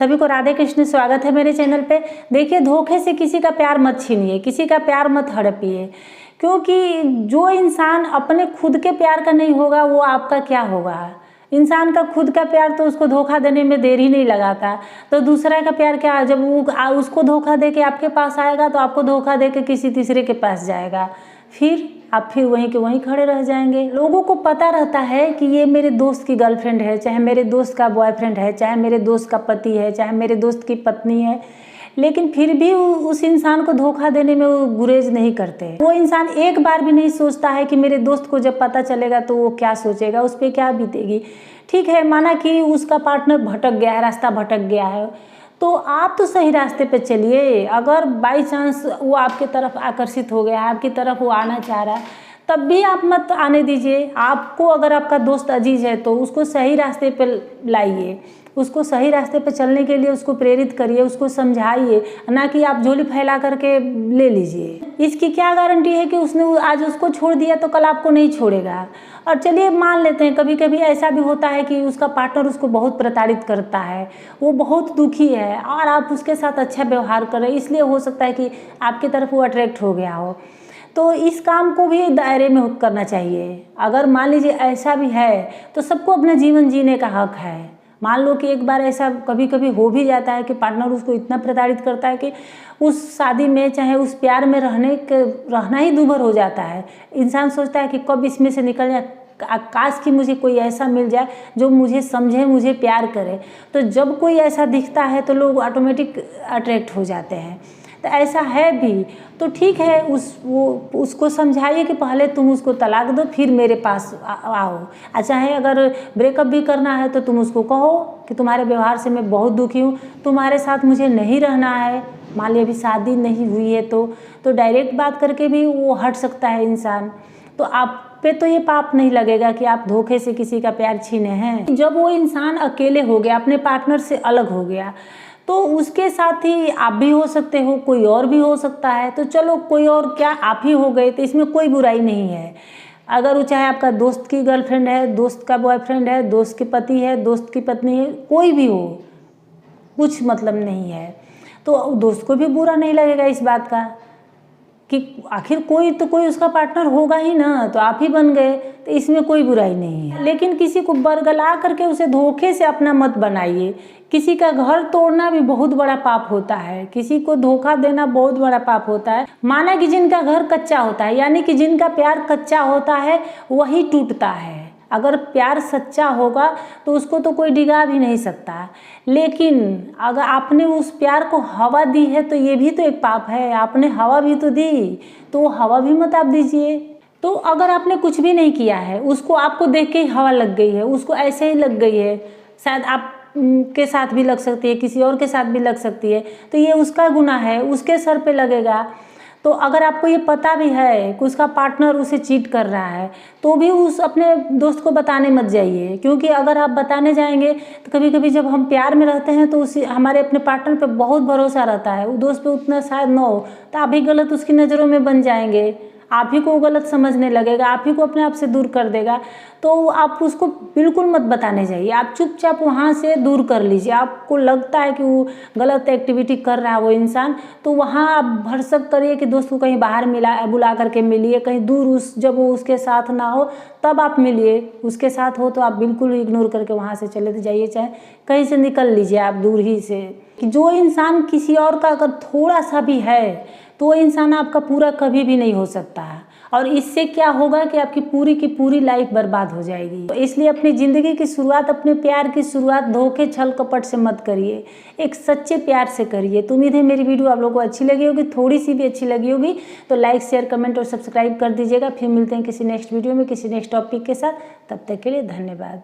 सभी को राधे कृष्ण, स्वागत है मेरे चैनल पे। देखिए, धोखे से किसी का प्यार मत छीनिए, किसी का प्यार मत हड़पिए, क्योंकि जो इंसान अपने खुद के प्यार का नहीं होगा वो आपका क्या होगा। इंसान का खुद का प्यार तो उसको धोखा देने में देर ही नहीं लगाता, तो दूसरा का प्यार क्या, जब वो उसको धोखा दे के आपके पास आएगा तो आपको धोखा दे के किसी तीसरे के पास जाएगा, फिर आप वहीं के वहीं खड़े रह जाएंगे। लोगों को पता रहता है कि ये मेरे दोस्त की गर्लफ्रेंड है, चाहे मेरे दोस्त का बॉयफ्रेंड है, चाहे मेरे दोस्त का पति है, चाहे मेरे दोस्त की पत्नी है, लेकिन फिर भी उस इंसान को धोखा देने में वो गुरेज नहीं करते। वो इंसान एक बार भी नहीं सोचता है कि मेरे दोस्त को जब पता चलेगा तो वो क्या सोचेगा, उस पर क्या बीतेगी। ठीक है, माना कि उसका पार्टनर भटक गया है, रास्ता भटक गया है, तो आप तो सही रास्ते पे चलिए। अगर बाई चांस वो आपके तरफ आकर्षित हो गया, आपकी तरफ वो आना चाह रहा है, तब भी आप मत आने दीजिए। आपको अगर आपका दोस्त अजीज है तो उसको सही रास्ते पे लाइए, उसको सही रास्ते पे चलने के लिए उसको प्रेरित करिए, उसको समझाइए, ना कि आप झोली फैला करके ले लीजिए। इसकी क्या गारंटी है कि उसने आज उसको छोड़ दिया तो कल आपको नहीं छोड़ेगा। और चलिए मान लेते हैं कभी कभी ऐसा भी होता है कि उसका पार्टनर उसको बहुत प्रताड़ित करता है, वो बहुत दुखी है और आप उसके साथ अच्छा व्यवहार करें, इसलिए हो सकता है कि आपकी तरफ वो अट्रैक्ट हो गया हो। तो इस काम को भी दायरे में करना चाहिए। अगर मान लीजिए ऐसा भी है तो सबको अपना जीवन जीने का हक है। मान लो कि एक बार ऐसा कभी कभी हो भी जाता है कि पार्टनर उसको इतना प्रताड़ित करता है कि उस शादी में चाहे उस प्यार में रहना ही दूभर हो जाता है। इंसान सोचता है कि कब इसमें से निकल जाए, काश कि मुझे कोई ऐसा मिल जाए जो मुझे समझे, मुझे प्यार करे। तो जब कोई ऐसा दिखता है तो लोग ऑटोमेटिक अट्रैक्ट हो जाते हैं। तो ऐसा है भी तो ठीक है, उसको समझाइए कि पहले तुम उसको तलाक दो फिर मेरे पास आओ। अच्छा है, अगर ब्रेकअप भी करना है तो तुम उसको कहो कि तुम्हारे व्यवहार से मैं बहुत दुखी हूँ, तुम्हारे साथ मुझे नहीं रहना है। मान ली अभी शादी नहीं हुई है तो डायरेक्ट बात करके भी वो हट सकता है इंसान। तो आप पे तो ये पाप नहीं लगेगा कि आप धोखे से किसी का प्यार छीने हैं। जब वो इंसान अकेले हो गया, अपने पार्टनर से अलग हो गया, तो उसके साथ ही आप भी हो सकते हो, कोई और भी हो सकता है। तो चलो कोई और क्या, आप ही हो गए, तो इसमें कोई बुराई नहीं है। अगर वो चाहे आपका दोस्त की गर्लफ्रेंड है, दोस्त का बॉयफ्रेंड है, दोस्त की पति है, दोस्त की पत्नी है, कोई भी हो, कुछ मतलब नहीं है। तो दोस्त को भी बुरा नहीं लगेगा इस बात का कि आखिर कोई उसका पार्टनर होगा ही ना, तो आप ही बन गए, तो इसमें कोई बुराई नहीं है। लेकिन किसी को बरगला करके उसे धोखे से अपना मत बनाइए। किसी का घर तोड़ना भी बहुत बड़ा पाप होता है, किसी को धोखा देना बहुत बड़ा पाप होता है। माना कि जिनका घर कच्चा होता है, यानी कि जिनका प्यार कच्चा होता है वही टूटता है। अगर प्यार सच्चा होगा तो उसको तो कोई डिगा भी नहीं सकता। लेकिन अगर आपने उस प्यार को हवा दी है तो ये भी तो एक पाप है। आपने हवा भी तो दी, तो हवा भी मत आप दीजिए। तो अगर आपने कुछ भी नहीं किया है, उसको आपको देख के ही हवा लग गई है, उसको ऐसे ही लग गई है, शायद आप के साथ भी लग सकती है, किसी और के साथ भी लग सकती है, तो ये उसका गुनाह है, उसके सर पे लगेगा। तो अगर आपको ये पता भी है कि उसका पार्टनर उसे चीट कर रहा है, तो भी उस अपने दोस्त को बताने मत जाइए, क्योंकि अगर आप बताने जाएंगे तो कभी कभी जब हम प्यार में रहते हैं तो हमारे अपने पार्टनर पे बहुत भरोसा रहता है, वो दोस्त पे उतना शायद ना हो, तो आप भी गलत उसकी नज़रों में बन जाएंगे, आप ही को गलत समझने लगेगा, आप ही को अपने आप से दूर कर देगा। तो आप उसको बिल्कुल मत बताने जाइए, आप चुपचाप वहाँ से दूर कर लीजिए। आपको लगता है कि वो गलत एक्टिविटी कर रहा है वो इंसान, तो वहाँ आप भरसक करिए कि दोस्त को कहीं बाहर बुला करके मिलिए, कहीं दूर जब वो उसके साथ ना हो तब आप मिलिए। उसके साथ हो तो आप बिल्कुल इग्नोर करके वहाँ से चले जाइए, चाहे कहीं से निकल लीजिए आप दूर ही से। कि जो इंसान किसी और का अगर थोड़ा सा भी है तो वो इंसान आपका पूरा कभी भी नहीं हो सकता है, और इससे क्या होगा कि आपकी पूरी की पूरी लाइफ बर्बाद हो जाएगी। तो इसलिए अपनी ज़िंदगी की शुरुआत, अपने प्यार की शुरुआत धोखे छल कपट से मत करिए, एक सच्चे प्यार से करिए। तो उम्मीद है मेरी वीडियो आप लोगों को अच्छी लगी होगी, थोड़ी सी भी अच्छी लगी होगी तो लाइक, शेयर, कमेंट और सब्सक्राइब कर दीजिएगा। फिर मिलते हैं किसी नेक्स्ट वीडियो में किसी नेक्स्ट टॉपिक के साथ, तब तक के लिए धन्यवाद।